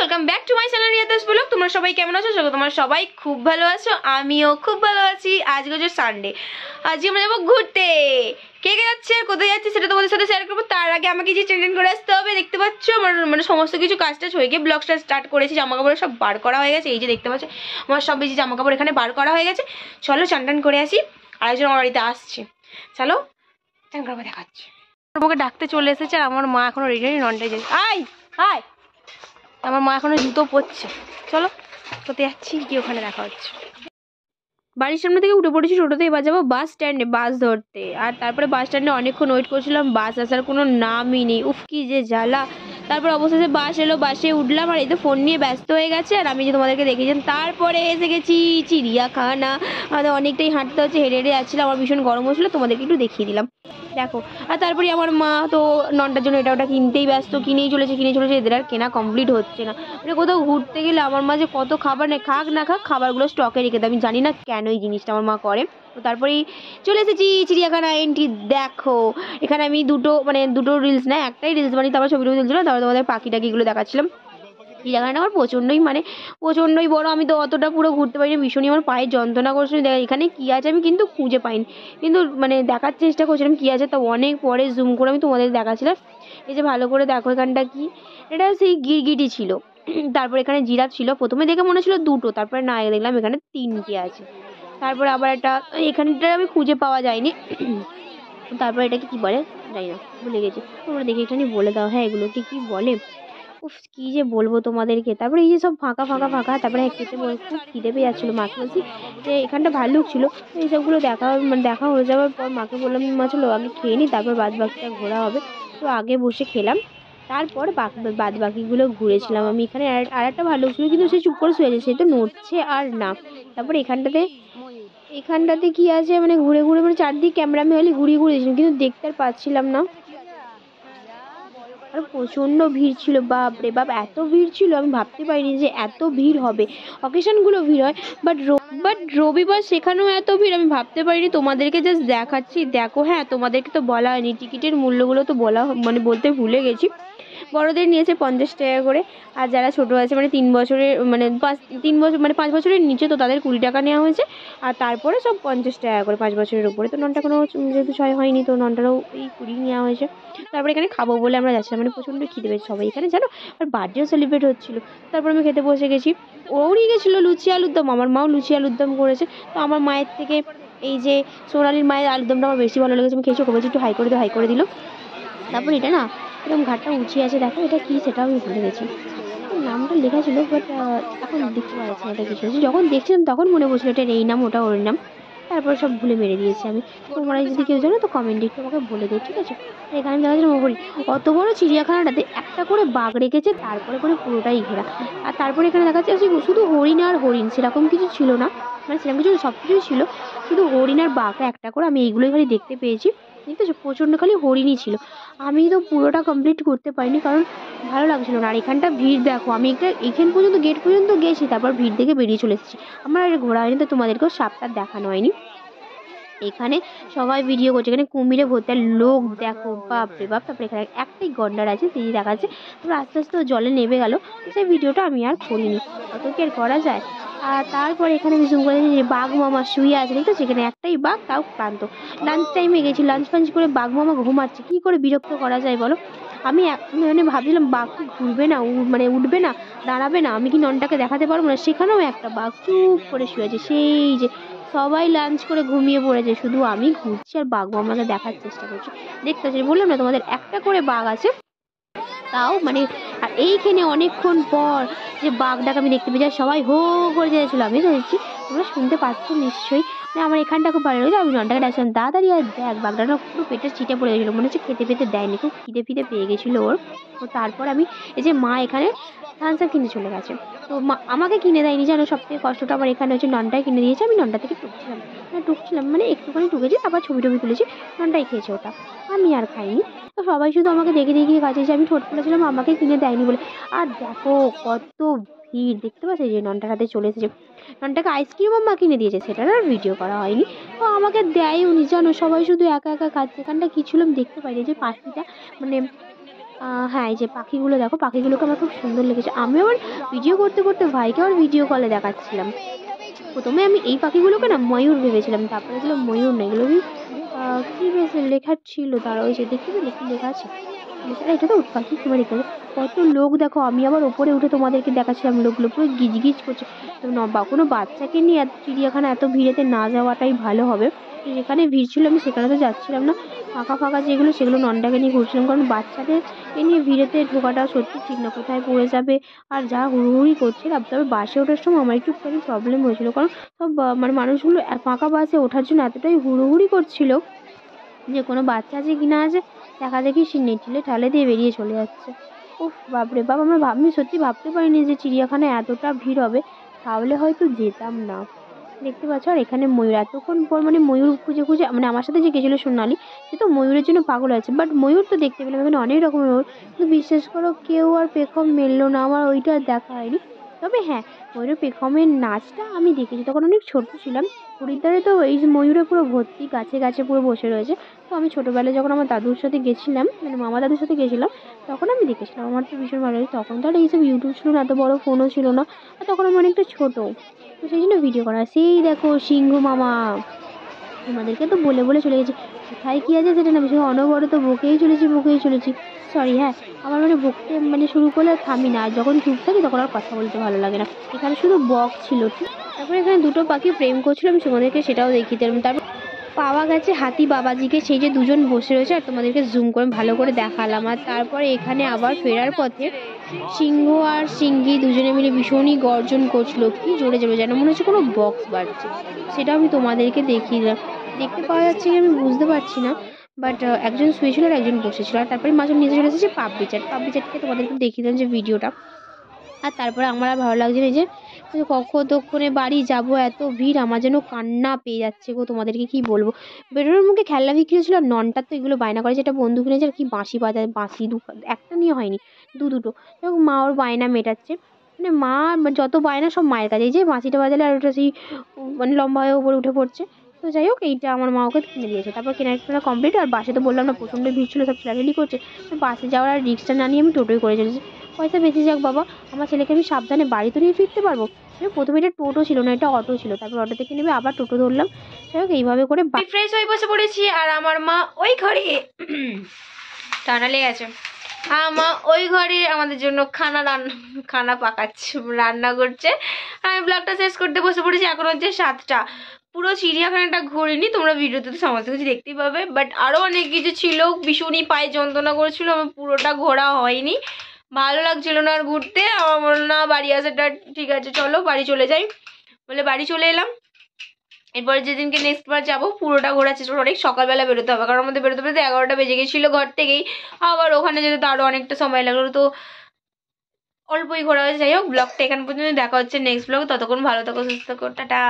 Welcome back to my channel Riya Das vlog. তোমরা সবাই কেমন আছো? তোমরা সবাই খুব ভালো আছো, আমিও খুব ভালো আছি। আজকে হচ্ছে সানডে, আজকে আমরা যাবো ঘুরতে। কে কে যাচ্ছে, কোথায় যাচ্ছে সেটা তোমাদের সাথে শেয়ার করবো। তার আগে আমাকে যে ট্রেন করে আসতে হবে। দেখতে পাচ্ছ মানে সমস্ত কিছু কাজ টাজ হয়ে গিয়ে ব্লগটা স্টার্ট করেছি। জামা কাপড় সব বার করা হয়ে গেছে, এই যে দেখতে পাচ্ছ আমার সব বেশি জামা কাপড় এখানে বার করা হয়ে গেছে। চলো চান টান করে আসি, আরেকজন আমার বাড়িতে আসছে, চলো চান করবো, দেখাচ্ছি। আমাকে ডাকতে চলে এসেছে আর আমার মা এখনো রেডি ননটাই যাচ্ছে। আয় আয়, আমার মা এখনো জুতো পরছে। চলো কোথায় যাচ্ছি কি ওখানে দেখা হচ্ছে। বাড়ির সামনে থেকে উঠে পড়েছি টোটোতে, এবার যাবো বাস স্ট্যান্ডে বাস ধরতে। আর তারপরে বাস স্ট্যান্ডে অনেকক্ষণ ওয়েট করছিলাম, বাস আসার কোনো নামই নেই। উফ কি যে জ্বালা। তারপর অবশেষে বাস এলো, বাসে উঠলাম। আর এই তো ফোন নিয়ে ব্যস্ত হয়ে গেছে। আর আমি যে তোমাদেরকে দেখিয়েছিলাম, তারপরে এসে গেছি চিড়িয়াখানা। আমাদের অনেকটাই হাঁটতে হচ্ছে, হেঁটে হেঁটে যাচ্ছিলাম। আমার ভীষণ গরম হচ্ছিলো, তোমাদেরকে একটু দেখিয়ে দিলাম। দেখো, আর তারপরে আমার মা তো ননটার জন্য এটা ওটা কিনতেই ব্যস্ত, কিনেই চলেছে। এদের আর কেনা কমপ্লিট হচ্ছে না। মানে কোথাও ঘুরতে গেলে আমার মা যে কত খাবার নেই, খাক না খাক খাবারগুলো স্টকে রেখে দেয়। আমি জানি না কেন এই জিনিসটা আমার মা করে। তো তারপরেই চলে এসেছি চিড়িয়াখানা এন্ট্রি। দেখো এখানে আমি দুটো রিলস না, একটাই রিলস বানিয়ে তারপর ছবি তুলছিলাম। তারপরে তোমাদের পাখি টাকিগুলো দেখাচ্ছিলাম। চিড়িয়াখানাটা আমার প্রচণ্ডই বড়। আমি তো অতটা পুরো ঘুরতে পারিনি, ভীষণই আমার পায়ে যন্ত্রণা করছিল। এখানে কী আছে আমি কিন্তু খুঁজে পাইনি, কিন্তু মানে দেখার চেষ্টা করছিলাম কী আছে। তা অনেক পরে জুম করে আমি তোমাদের দেখাচ্ছিলাম। এই যে ভালো করে দেখো এখানটা কি, এটা সেই গিরগিটি ছিল। তারপর এখানে জিরাফ ছিল। প্রথমে দেখে মনে ছিল দুটো, তারপরে না দেখলাম এখানে তিনটে আছে। তারপরে আবার একটা, এখানটা আমি খুঁজে পাওয়া যায়নি। তারপর এটাকে কি বলে জানি না, ভুলে গেছি। তোমরা দেখে একটু বলে দাও, হ্যাঁ এগুলোকে কি বলে? উফ কি যে বলবো তোমাদেরকে। তারপরে এই যে সব ফাঁকা ফাঁকা ফাঁকা, তারপরে খেতে খুব খিদে পেয়ে যাচ্ছিলো। মাকে বলছি যে এখানটা ভাল্লুক ছিল। তো এইসবগুলো দেখা হয়ে যাওয়ার পর মাকে বললাম, মা চলো আগে খেয়ে নিই, তারপর বাদ বাকিটা ঘোরা হবে। তো আগে বসে খেলাম, তারপর বাদ বাকিগুলো ঘুরেছিলাম আমি। এখানে আর একটা ভাল্লুক ছিল, কিন্তু সে চুপ করে শুয়ে আছে, সে তো নড়ছে আর না। তারপরে এখানটাতে কি আছে, মানে ঘুরে ঘুরে মানে চারদিক ক্যামেরা আমি হলে ঘুরিয়ে দিয়েছিলাম, কিন্তু দেখতে আর পাচ্ছিলাম না। আর প্রচণ্ড ভিড় ছিল, বাপ রে বাপ এত ভিড় ছিল, আমি ভাবতে পারিনি যে এত ভিড় হবে। অকেশনগুলো ভিড় হয়, বাট রবিবার সেখানেও এত ভিড় আমি ভাবতে পারিনি। তোমাদেরকে জাস্ট দেখাচ্ছি, দেখো। হ্যাঁ তোমাদেরকে তো বলা হয়নি, টিকিটের মূল্যগুলো তো বলতে ভুলে গেছি। বড়দের নিয়েছে 50 টাকা করে, আর যারা ছোটো আছে মানে 3 বছরের মানে 5 বছরের নিচে, তো তাদের 20 টাকা নেওয়া হয়েছে। আর তারপরে সব 50 টাকা করে 5 বছরের উপরে। তো ননটা কোনো যেহেতু 6 হয়নি, তো ননটারও এই 20 নেওয়া হয়েছে। তারপরে এখানে খাবো বলে আমরা যাচ্ছিলাম, মানে প্রচণ্ড খিদে পেয়েছে সবাই এখানে জানো। আর বার্থডেও সেলিব্রেট হচ্ছিলো। তারপর আমি খেতে বসে গেছি। ওও নিয়ে গেছিলো লুচি আলুর দম, আমার মাও লুচি আলুর দম করেছে। তো আমার মায়ের থেকে এই যে সোনালির মায়ের আলুর দমটা আমার বেশি ভালো লেগেছে। আমি খেয়েছি, ওকে বলছি একটু হাই করে দিল। তারপর এটা না এরকম ঘাটটা উঁচিয়ে আছে, দেখো এটা কি সেটাও আমি ভুলে গেছি। নামটা লেখা ছিল, বাট এখন দেখতে পাওয়া যাচ্ছে না এটা কিছু। যখন দেখছিলাম তখন মনে পড়ছিল এটা এই নাম, ওটা ওর নাম। তারপর সব ভুলে মেরে দিয়েছি আমি। তোমরা যদি কেউ জানো তো কমেন্টে একটু আমাকে বলে দিও, ঠিক আছে? এখানে দেখা যাচ্ছে হরিণ। অত বড় চিড়িয়াখানাটাতে একটা করে বাঘ রেখেছে, তারপরে করে পুরোটাই ঘেরা। আর তারপরে এখানে দেখা যাচ্ছে শুধু হরিণ আর হরিণ, সেরকম কিছু ছিল না। মানে সেরকম কিছু সব কিছুই ছিল, শুধু হরিণ আর বাঘ একটা করে। আমি এইগুলোই খালি দেখতে পেয়েছি, দেখতে প্রচণ্ড খালি হরিণই ছিল। আমি তো পুরোটা কমপ্লিট করতে পারিনি, কারণ ভালো লাগছিল না। আর এখানটা ভিড় দেখো, আমি এখান পর্যন্ত গেট পর্যন্ত গেছি, তারপর ভিড় দেখে বেরিয়ে চলে এসেছি। আমার আর ঘোরা হয়নি, তো তোমাদেরকেও সাপটা দেখানো হয়নি। এখানে সবাই ভিডিও করছে, এখানে কুমিরে ভর্তি লোক, দেখো বাপরে বাপ। তারপরে এখানে একটাই গন্ডার আছে, সেই দেখাচ্ছে। তারপর আস্তে আস্তে জলে নেমে গেল, সেই ভিডিওটা আমি আর করিনি, অত কি আর করা যায়। আর তারপর এখানে আমি জুম করে যে বাঘ মামা শুয়ে আছে, দেখতো সেখানে একটাই বাঘ, তাও ক্লান্ত। লাঞ্চ টাইমে গেছি, লাঞ্চ ফাঞ্চ করে বাঘ মামা ঘুমাচ্ছে, কি করে বিরক্ত করা যায় বলো? আমি মানে ভাবছিলাম বাঘ কি ঘুরবে না, মানে উঠবে না, দাঁড়াবে না, আমি কি ননটাকে দেখাতে পারবো না? সেখানেও একটা বাঘ চুপ করে শুয়ে আছে। সেই যে সবাই লাঞ্চ করে ঘুমিয়ে পড়েছে, শুধু আমি ঘুরছি আর বাঘ মামাকে দেখার চেষ্টা করছি। দেখতে পাচ্ছি, বললাম না তোমাদের একটা করে বাঘ আছে, তাও মানে। আর এইখানে অনেকক্ষণ পর যে বাঘটাকে আমি দেখতে পেয়েছি, সবাই হো করে যাচ্ছিলো। আমি দেখছি তোমরা শুনতে পাচ্ছ নিশ্চয়ই, মানে আমার এখানটা খুব ভালো লাগছে। আমি ননটাকে ডাকছিলাম তাড়াতাড়ি, আর দেখ বাঘটা না পুরো পেটের চিটে পড়ে গেছিলো, মনে হচ্ছে খেতে পেতে দেয়নি, খুব খিদে ফিদে পেয়ে গেছিলো ওর। তো তারপর আমি এই যে মা এখানে থামস আপ কিনে চলে গেছে। তো মা আমাকে কিনে দেয়নি, জানো সব থেকে কষ্টটা আমার এখানে হচ্ছে, ননটাই কিনে দিয়েছে। আমি ননটা থেকে টুকছিলাম মানে একটুখানি টুকেছি, তারপর ছবি টবি তুলেছি। ননটাই খেয়েছে ওটা, আমি আর খাইনি। তো সবাই শুধু আমাকে দেখে দেখিয়ে কাছে, আমি ঠোঁট ফেলেছিলাম আমাকে কিনে দেয়নি বলে। আর দেখো কত ভিড়, দেখতে পাচ্ছি যে ননটার হাতে চলে এসেছে। ননটাকে আইসক্রিম আম্মা কিনে দিয়েছে, সেটার আর ভিডিও করা হয়নি। তো আমাকে দেয় উনি, জানো সবাই শুধু একা একা খাচ্ছে। এখানটা কি ছিল আমি দেখতে পাইনি, যে পাখিটা মানে হ্যাঁ, এই যে পাখিগুলো দেখো, পাখিগুলোকে আমার খুব সুন্দর লেগেছে। আমি আবার ভিডিও করতে করতে ভাইকে আবার ভিডিও কলে দেখাচ্ছিলাম। প্রথমে আমি এই পাখিগুলোকে না ময়ূর ভেবেছিলাম, তারপরে এগুলো ময়ূর না, এগুলো কি বেশ লেখা ছিল, তারা ওই যে দেখতে পেলে কি লেখা আছে, এটা তো উট পাখি তোমার এখানে। কত লোক দেখো, আমি আবার ওপরে উঠে তোমাদেরকে দেখাচ্ছিলাম, লোকগুলো পুরো গিজগিজ করছে। তো বা কোনো বাচ্চাকে নিয়ে চিড়িয়াখানা এত ভিড়েতে না যাওয়াটাই ভালো হবে। তো যেখানে ভিড় ছিল আমি সেখানে তো যাচ্ছিলাম না, ফাঁকা ফাঁকা যেগুলো সেগুলো ননটাকে নিয়ে ঘুরছিলাম, কারণ বাচ্চাদেরকে নিয়ে ভিড়েতে ঢোকাটা সত্যি ঠিক না, কোথায় পড়ে যাবে। আর যা হুড়োহুড়ি করছিলাম, তবে বাসে ওঠার সময় আমার একটুখানি প্রবলেম হয়েছিল, কারণ সব মানে মানুষগুলো ফাঁকা বাসে ওঠার জন্য এতটাই হুড়োহুড়ি করছিল যে কোনো বাচ্চা আছে কি না আছে দেখা দেখি সে নেটিলে ঠালে দিয়ে বেরিয়ে চলে যাচ্ছে। উফ বাপরে বাপ, আমি সত্যি ভাবতে পারিনি যে চিড়িয়াখানায় এতটা ভিড় হবে, তাহলে হয়তো যেতাম না। দেখতে পাচ্ছ, আর এখানে ময়ূর, এতক্ষণ পর মানে ময়ূর খুঁজে খুঁজে, মানে আমার সাথে যে গেছিলো সোনালি, সে তো ময়ূরের জন্য পাগল আছে, বাট ময়ূর তো দেখতে পেলাম এখানে অনেক রকমের ময়ূর, কিন্তু বিশ্বাস করো কেউ আর পেখম মেললো না, আমার ওইটা আর দেখা হয়নি। তবে হ্যাঁ, ময়ূরের পেখমের নাচটা আমি দেখেছি, তখন অনেক ছোট ছিলাম। হরিদ্বারে তো এই যে ময়ূরে পুরো ভর্তি, গাছে গাছে পুরো বসে রয়েছে। তো আমি ছোটোবেলায় যখন আমার দাদুর সাথে গেছিলাম, মানে মামা দাদুর সাথে গেছিলাম, তখন আমি দেখেছিলাম, আমার তো ভীষণ ভালো লাগে। তখন তো আর এইসব ইউটিউব ছিল না, এত বড় ফোনও ছিল না, আর তখন আমি অনেকটা ছোটো, তো সেই জন্য ভিডিও করা। সেই দেখো সিংহ মামা, তোমাদেরকে তো বলে বলে চলে গেছি, কোথায় কী আছে সেটা না, আমি শুধু অনবরত বকেই চলেছি। সরি, হ্যাঁ, আমার মানে বকতে মানে শুরু করলে আর থামি না, আর যখন চুপ থাকি তখন আর কথা বলতে ভালো লাগে না। এখানে শুধু বক ছিল, ঠিক। তারপরে এখানে দুটো পাখি প্রেম করছিল, আমি তোমাদেরকে সেটাও দেখিয়ে দিলাম। তারপর পাওয়া গেছে হাতি বাবাজিকে, সেই যে দুজন বসে রয়েছে, আর তোমাদেরকে জুম করে ভালো করে দেখালাম। আর তারপরে এখানে আবার ফেরার পথে সিংহ আর সিংহী দুজনে মিলে ভীষণই গর্জন করছিল, কি জোরে জোরে, যেন মনে হচ্ছে কোনো বক্স বাজছে। সেটা আমি তোমাদেরকে দেখিয়ে দিলাম। দেখতে পাওয়া যাচ্ছে কি আমি বুঝতে পারছি না, বাট একজন শুয়েছিল আর একজন বসেছিল। আর তারপরে মাঝে নিচে চলে এসেছে পাপড়ি চাটকে তোমাদেরকে দেখিয়ে দিলাম যে ভিডিওটা। আর তারপরে আমার আর ভালো লাগছে না, যে কতক্ষণে বাড়ি যাব, এত ভিড়, আমার যেন কান্না পেয়ে যাচ্ছে গো, তোমাদেরকে কি বলবো। বেরোনোর মুখে খেলনা বিক্রি হচ্ছিল, আর ননটার তো এগুলো বায়না করে, যেটা বন্ধু কিনেছে আর কি, বাঁশি বাজায়, বাঁশি একটা নিয়ে হয়নি, দুটো। মা ওর বায়না মেটাচ্ছে, মানে মা যত বায়না সব মায়ের কাছে, এই যে বাঁশিটা বাজালে আর ওটা সেই মানে লম্বা হয়ে উপরে উঠে পড়ছে। তো যাই হোক, এইটা আমার মা ওকে কিনে দিয়েছে। তারপর কেনাকাটা কমপ্লিট, আর বাসে তো বললাম না প্রচণ্ড ভিড় ছিল, সব ঠেলাঠেলি করছে। তো বাসে যাওয়ার আর রিক্সা না নিয়ে আমি টোটোই করে চলেছি, পয়সা বেঁচে যাক বাবা, আমার ছেলেকে আমি সাবধানে বাড়ি তো নিয়ে ফিরতে পারবো। প্রথমে এটা টোটো ছিল না, এটা অটো ছিল, তারপর অটো থেকে নেবে আবার টোটো ধরলাম। যাই হোক, এইভাবে করে ফ্রেশ হয়ে বসে পড়েছি, আর আমার মা ওই ঘরে টানা লেগে গেছে। মা ওই ঘরে আমাদের জন্য খানা পাকাচ্ছে, রান্না করছে। আমি ব্লগটা শেষ করতে বসে পড়েছি, এখন হচ্ছে 7টা। পুরো চিড়িয়াখানাটা ঘুরিনি, তোমরা ভিডিওতে তো সমস্ত কিছু দেখতেই পাবে, বাট আরও অনেক কিছু ছিল, ভীষণই পায়ে যন্ত্রণা করেছিল, আমার পুরোটা ঘোরা হয়নি, ভালো লাগছিল না আর ঘুরতে। আমার মনে না বাড়ি আসাটা ঠিক আছে, চলো বাড়ি চলে যাই বলে বাড়ি চলে এলাম। এরপরে যেদিনকে নেক্সট বার যাবো পুরোটা ঘোরার চেষ্টা করবো, অনেক সকালবেলা বেরোতে হবে, কারণ আমাদের বেরোতে বেরোতে 11টা বেজে গেছিলো ঘর থেকেই, আবার ওখানে যেতে তো আরও অনেকটা সময় লাগলো, তো অল্পই ঘোরা হয়েছে। যাই হোক, ব্লগটা এখান পর্যন্ত, দেখা হচ্ছে নেক্সট ব্লগ, ততক্ষণ ভালো থাকো, সুস্থ থাকো, টাটা।